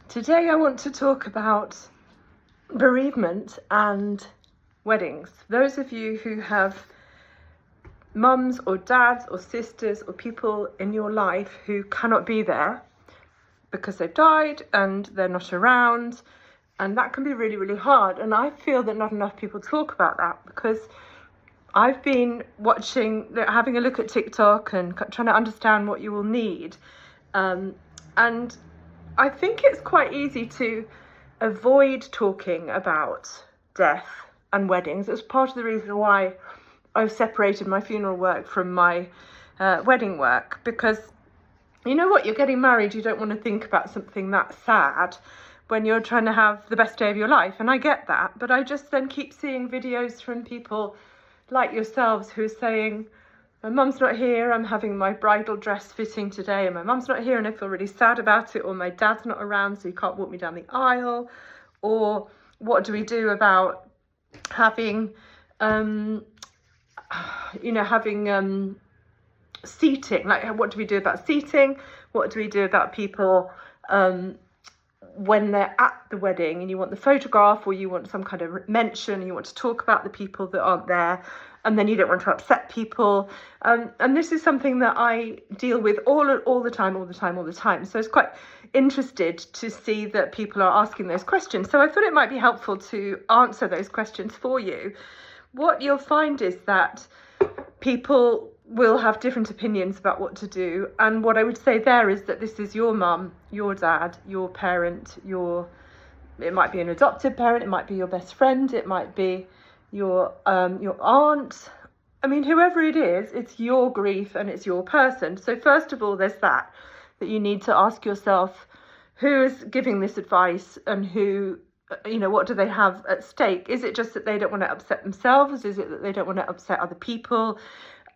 Today I want to talk about bereavement and weddings. Those of you who have mums or dads or sisters or people in your life who cannot be there because they've died and they're not around, and that can be really, really hard. And I feel that not enough people talk about that, because I've been having a look at TikTok and trying to understand what you will need. And I think it's quite easy to avoid talking about death and weddings. It's part of the reason why I've separated my funeral work from my wedding work, because you know what, you're getting married, you don't want to think about something that sad when you're trying to have the best day of your life. And I get that, but I just then keep seeing videos from people like yourselves who are saying, my mum's not here, I'm having my bridal dress fitting today, and my mum's not here and I feel really sad about it, or my dad's not around so he can't walk me down the aisle, or what do we do about having seating? Like, what do we do about seating? What do we do about people when they're at the wedding and you want the photograph, or you want some kind of mention, and you want to talk about the people that aren't there, and then you don't want to upset people. And this is something that I deal with all the time. So it's quite interested to see that people are asking those questions. So I thought it might be helpful to answer those questions for you. What you'll find is that people will have different opinions about what to do. And what I would say there is that this is your mum, your dad, your parent, it might be an adopted parent, it might be your best friend, it might be your aunt. I mean, whoever it is, it's your grief and it's your person. So first of all, there's that you need to ask yourself, who is giving this advice, and who, what do they have at stake? Is it just that they don't want to upset themselves? Is it that they don't want to upset other people?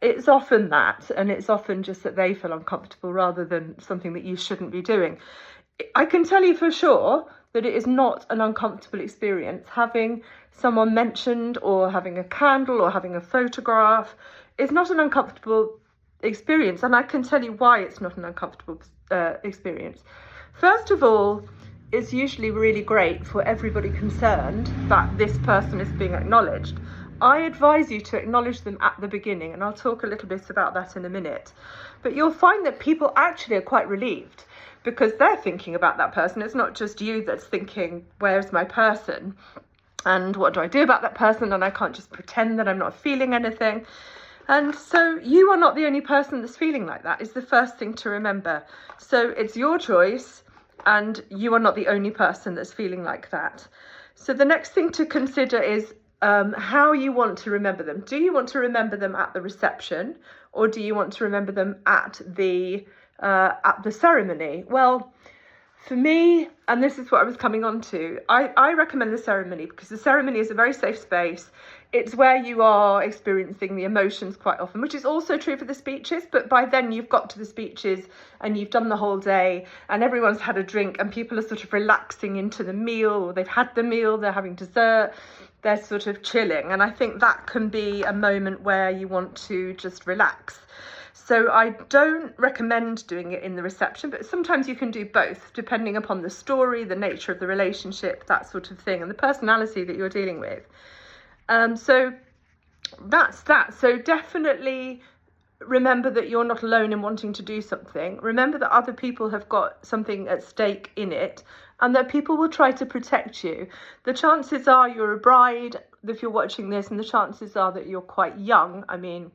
It's often that, and it's often just that they feel uncomfortable rather than something that you shouldn't be doing. I can tell you for sure that it is not an uncomfortable experience. Having someone mentioned, or having a candle, or having a photograph is not an uncomfortable experience. And I can tell you why it's not an uncomfortable experience. First of all, it's usually really great for everybody concerned that this person is being acknowledged. I advise you to acknowledge them at the beginning, and I'll talk a little bit about that in a minute. But you'll find that people actually are quite relieved, because they're thinking about that person. It's not just you that's thinking, where's my person? And what do I do about that person? And I can't just pretend that I'm not feeling anything. And so you are not the only person that's feeling like that, is the first thing to remember. So it's your choice, and you are not the only person that's feeling like that. So the next thing to consider is how you want to remember them. Do you want to remember them at the reception, or do you want to remember them at the ceremony? Well, for me, and this is what I was coming on to, I recommend the ceremony, because the ceremony is a very safe space. It's where you are experiencing the emotions quite often, which is also true for the speeches, but by then you've got to the speeches and you've done the whole day and everyone's had a drink and people are sort of relaxing into the meal, or they've had the meal, they're having dessert, they're sort of chilling. And I think that can be a moment where you want to just relax. So I don't recommend doing it in the reception, but sometimes you can do both, depending upon the story, the nature of the relationship, that sort of thing, and the personality that you're dealing with. So that's that. So definitely remember that you're not alone in wanting to do something. Remember that other people have got something at stake in it, and that people will try to protect you. The chances are you're a bride if you're watching this, and the chances are that you're quite young. I mean,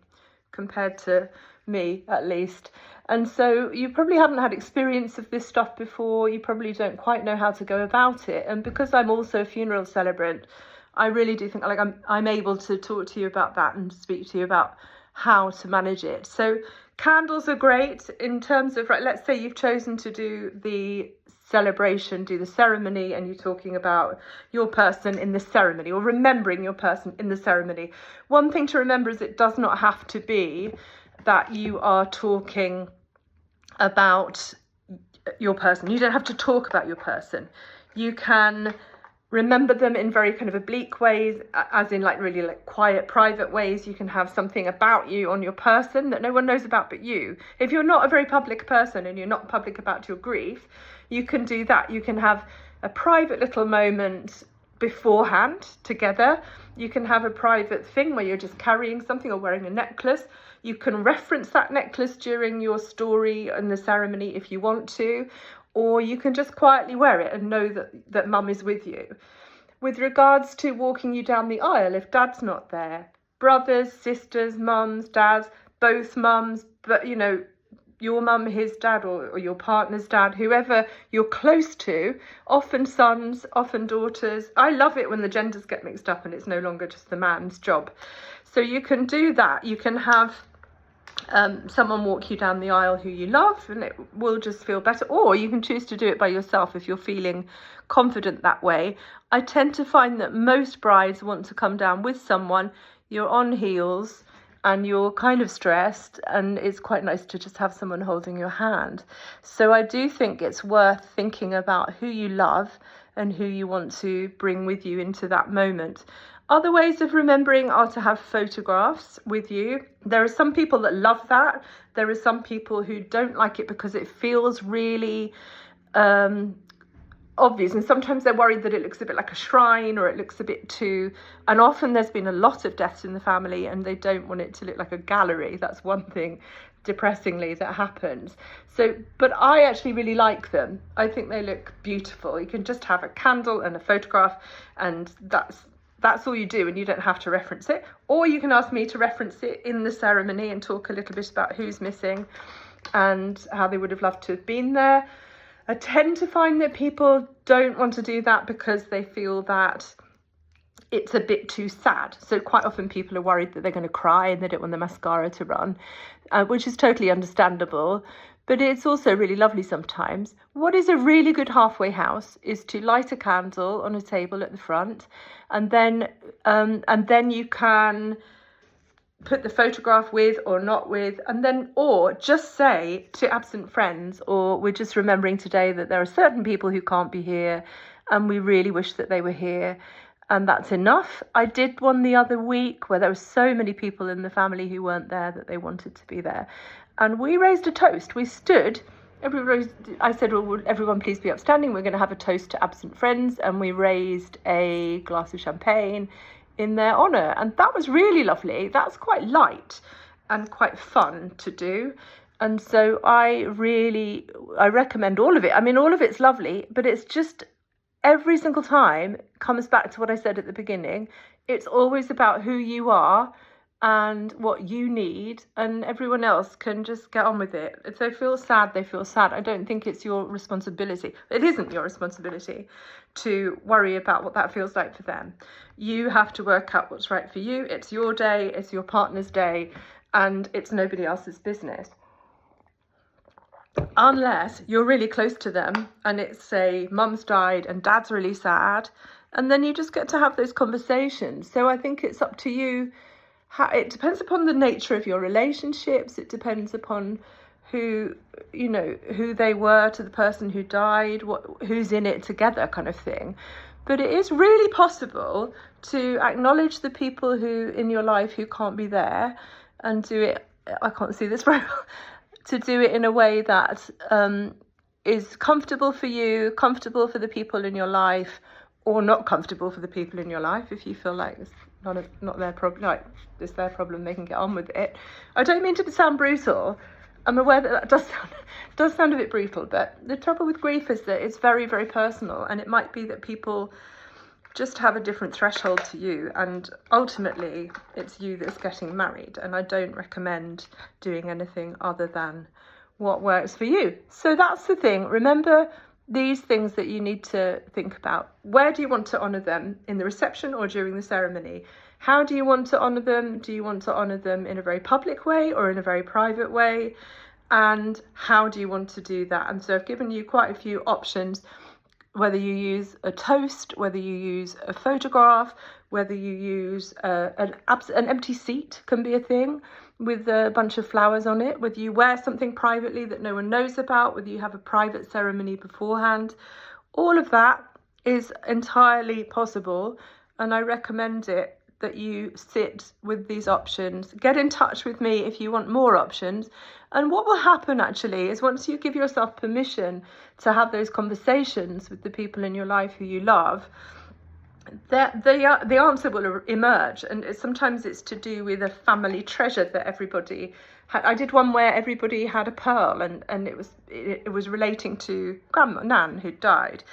compared to me at least. And so you probably haven't had experience of this stuff before. You probably don't quite know how to go about it. And because I'm also a funeral celebrant, I really do think like I'm able to talk to you about that and speak to you about how to manage it. So candles are great in terms of, right, let's say you've chosen to do the celebration, do the ceremony, and you're talking about your person in the ceremony, or remembering your person in the ceremony. One thing to remember is it does not have to be that you are talking about your person. You don't have to talk about your person. You can remember them in very kind of oblique ways, as in like really like quiet, private ways. You can have something about you on your person that no one knows about but you. If you're not a very public person and you're not public about your grief, you can do that. You can have a private little moment beforehand together. You can have a private thing where you're just carrying something or wearing a necklace. You can reference that necklace during your story and the ceremony if you want to, or you can just quietly wear it and know that mum is with you. With regards to walking you down the aisle, if dad's not there, brothers, sisters, mums, dads, both mums, but you know, your mum, his dad, or your partner's dad, whoever you're close to, often sons, often daughters. I love it when the genders get mixed up and it's no longer just the man's job. So you can do that. You can have someone walk you down the aisle who you love, and it will just feel better. Or you can choose to do it by yourself if you're feeling confident that way. I tend to find that most brides want to come down with someone. You're on heels and you're kind of stressed, and it's quite nice to just have someone holding your hand. So I do think it's worth thinking about who you love and who you want to bring with you into that moment. Other ways of remembering are to have photographs with you. There are some people that love that. There are some people who don't like it because it feels really obvious, and sometimes they're worried that it looks a bit like a shrine, or it looks a bit too, and often there's been a lot of deaths in the family and they don't want it to look like a gallery. That's one thing, depressingly, that happens. So, but I actually really like them. I think they look beautiful. You can just have a candle and a photograph, and that's all you do, and you don't have to reference it. Or you can ask me to reference it in the ceremony and talk a little bit about who's missing and how they would have loved to have been there. I tend to find that people don't want to do that because they feel that it's a bit too sad. So quite often people are worried that they're going to cry and they don't want the mascara to run, which is totally understandable. But it's also really lovely sometimes. What is a really good halfway house is to light a candle on a table at the front, and then you can put the photograph with or not with, and then, or just say to absent friends, or we're just remembering today that there are certain people who can't be here and we really wish that they were here, and that's enough. I did one the other week where there were so many people in the family who weren't there that they wanted to be there, and we raised a toast. We stood, I said, well, would everyone please be upstanding, we're going to have a toast to absent friends, and we raised a glass of champagne in their honour, and that was really lovely. That's quite light and quite fun to do, and so I recommend all of it. I mean, all of it's lovely, but it's just every single time comes back to what I said at the beginning. It's always about who you are and what you need, and everyone else can just get on with it. If they feel sad, they feel sad. I don't think it's your responsibility. It isn't your responsibility to worry about what that feels like for them. You have to work out what's right for you. It's your day, it's your partner's day, and it's nobody else's business. Unless you're really close to them and it's, say, mum's died and dad's really sad, and then you just get to have those conversations. So I think it's up to you. It depends upon the nature of your relationships. It depends upon who they were to the person who died, who's in it together, kind of thing. But it is really possible to acknowledge the people who in your life who can't be there, and do it, I can't see this very well, to do it in a way that is comfortable for you, comfortable for the people in your life, or not comfortable for the people in your life. If you feel like it's not their problem, like it's their problem, they can get on with it. I don't mean to sound brutal. I'm aware that does sound a bit brutal, but the trouble with grief is that it's very, very personal, and it might be that people just have a different threshold to you, and ultimately it's you that's getting married, and I don't recommend doing anything other than what works for you. So that's the thing. Remember these things that you need to think about. Where do you want to honour them? In the reception or during the ceremony? How do you want to honour them? Do you want to honour them in a very public way or in a very private way? And how do you want to do that? And so I've given you quite a few options, whether you use a toast, whether you use a photograph, whether you use an empty seat can be a thing with a bunch of flowers on it, whether you wear something privately that no one knows about, whether you have a private ceremony beforehand. All of that is entirely possible, and I recommend it, that you sit with these options. Get in touch with me if you want more options. And what will happen actually is, once you give yourself permission to have those conversations with the people in your life who you love, the answer will emerge. And sometimes it's to do with a family treasure that everybody had. I did one where everybody had a pearl, and it was relating to Grandma Nan, who died.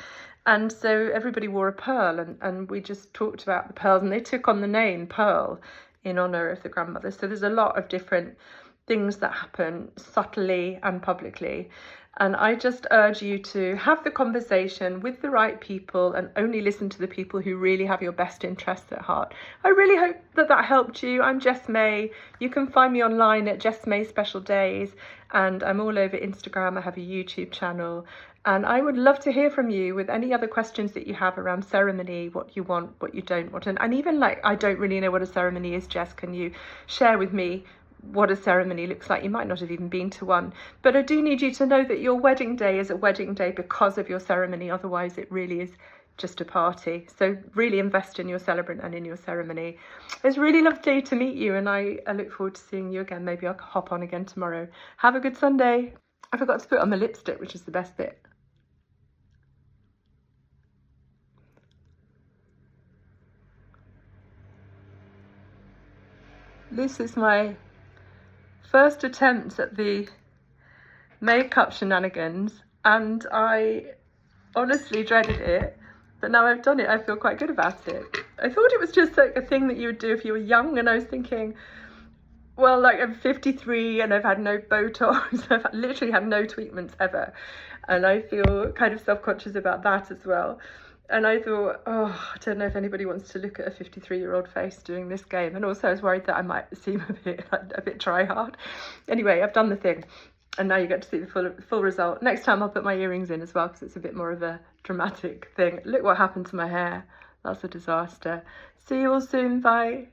And so everybody wore a pearl, and we just talked about the pearls, and they took on the name Pearl in honour of the grandmother. So there's a lot of different things that happen subtly and publicly. And I just urge you to have the conversation with the right people, and only listen to the people who really have your best interests at heart. I really hope that helped you. I'm Jess May. You can find me online at Jess May Special Days, and I'm all over Instagram. I have a YouTube channel. And I would love to hear from you with any other questions that you have around ceremony, what you want, what you don't want. And even like, I don't really know what a ceremony is, Jess, can you share with me what a ceremony looks like? You might not have even been to one. But I do need you to know that your wedding day is a wedding day because of your ceremony. Otherwise, it really is just a party. So really invest in your celebrant and in your ceremony. It's really lovely to meet you, and I look forward to seeing you again. Maybe I'll hop on again tomorrow. Have a good Sunday. I forgot to put on my lipstick, which is the best bit. This is my first attempt at the makeup shenanigans, and I honestly dreaded it, but now I've done it, I feel quite good about it. I thought it was just like a thing that you would do if you were young, and I was thinking, well, like, I'm 53 and I've had no Botox, I've literally had no treatments ever, and I feel kind of self-conscious about that as well. And I thought, oh, I don't know if anybody wants to look at a 53-year-old face doing this game. And also I was worried that I might seem a bit try hard. Anyway, I've done the thing, and now you get to see the full result. Next time I'll put my earrings in as well, because it's a bit more of a dramatic thing. Look what happened to my hair. That's a disaster. See you all soon. Bye.